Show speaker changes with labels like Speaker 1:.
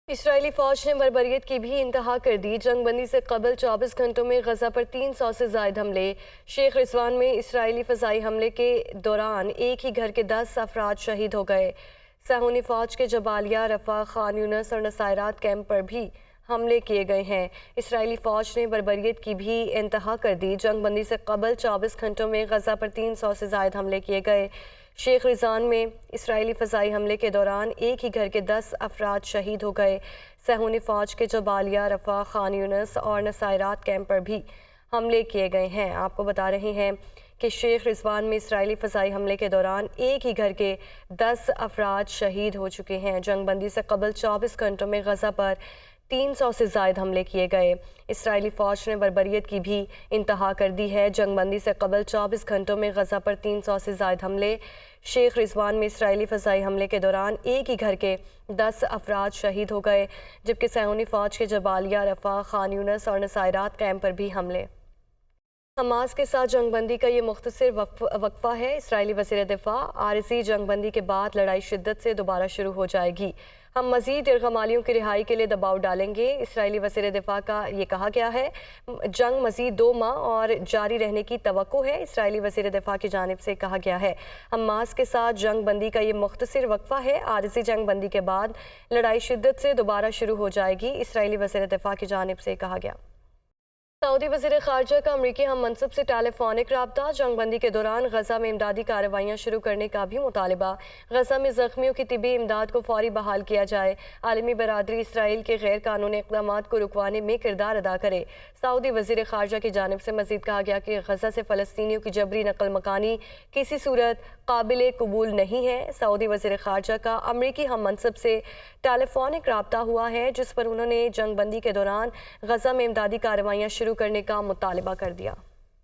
Speaker 1: اسرائیلی فوج نے بربریت کی بھی انتہا کر دی۔ جنگ بندی سے قبل 24 گھنٹوں میں غزہ پر 300 سے زائد حملے۔ شیخ رضوان میں اسرائیلی فضائی حملے کے دوران ایک ہی گھر کے 10 افراد شہید ہو گئے۔ صہیونی فوج کے جبالیہ، رفح، خان یونس اور نصیرات کیمپ پر بھی حملے کیے گئے ہیں۔ اسرائیلی فوج نے بربریت کی بھی انتہا کر دی۔ جنگ بندی سے قبل 24 گھنٹوں میں غزہ پر 300 سے زائد حملے کیے گئے۔ شیخ رضوان میں اسرائیلی فضائی حملے کے دوران ایک ہی گھر کے 10 افراد شہید ہو گئے۔ صہیونی فوج کے جبالیہ، رفح، خان یونس اور نصیرات کیمپ پر بھی حملے کیے گئے ہیں۔ آپ کو بتا رہے ہیں کہ شیخ رضوان میں اسرائیلی فضائی حملے کے دوران ایک ہی گھر کے 10 افراد شہید ہو چکے ہیں۔ جنگ بندی سے قبل 24 گھنٹوں میں غزہ پر 300 سے زائد حملے کیے گئے۔ اسرائیلی فوج نے بربریت کی بھی انتہا کر دی ہے۔ جنگ بندی سے قبل 24 گھنٹوں میں غزہ پر 300 سے زائد حملے۔ شیخ رضوان میں اسرائیلی فضائی حملے کے دوران ایک ہی گھر کے 10 افراد شہید ہو گئے، جبکہ صہیونی فوج کے جبالیہ، رفح، خان یونس اور نصیرات کیمپ پر بھی حملے۔ حماس کے ساتھ جنگ بندی کا یہ مختصر وقفہ ہے۔ اسرائیلی وزیر دفاع: عارضی جنگ بندی کے بعد لڑائی شدت سے دوبارہ شروع ہو جائے گی۔ ہم مزید یرغمالیوں کی رہائی کے لیے دباؤ ڈالیں گے۔ اسرائیلی وزیر دفاع کا یہ کہا گیا ہے۔ جنگ مزید 2 ماہ اور جاری رہنے کی توقع ہے۔ اسرائیلی وزیر دفاع کی جانب سے کہا گیا ہے، حماس کے ساتھ جنگ بندی کا یہ مختصر وقفہ ہے۔ عارضی جنگ بندی کے بعد لڑائی شدت سے دوبارہ شروع ہو جائے گی، اسرائیلی وزیر دفاع کی جانب سے کہا گیا۔ سعودی وزیر خارجہ کا امریکی ہم منصب سے ٹیلی فونک رابطہ۔ جنگ بندی کے دوران غزہ میں امدادی کارروائیاں شروع کرنے کا بھی مطالبہ۔ غزہ میں زخمیوں کی طبی امداد کو فوری بحال کیا جائے۔ عالمی برادری اسرائیل کے غیر قانونی اقدامات کو رکوانے میں کردار ادا کرے۔ سعودی وزیر خارجہ کی جانب سے مزید کہا گیا کہ غزہ سے فلسطینیوں کی جبری نقل مکانی کسی صورت قابل قبول نہیں ہے۔ سعودی وزیر خارجہ کا امریکی ہم منصب سے ٹیلی فونک رابطہ ہوا ہے، جس پر انہوں نے جنگ بندی کے دوران غزہ میں امدادی کارروائیاں شروع کرنے کا مطالبہ کر دیا۔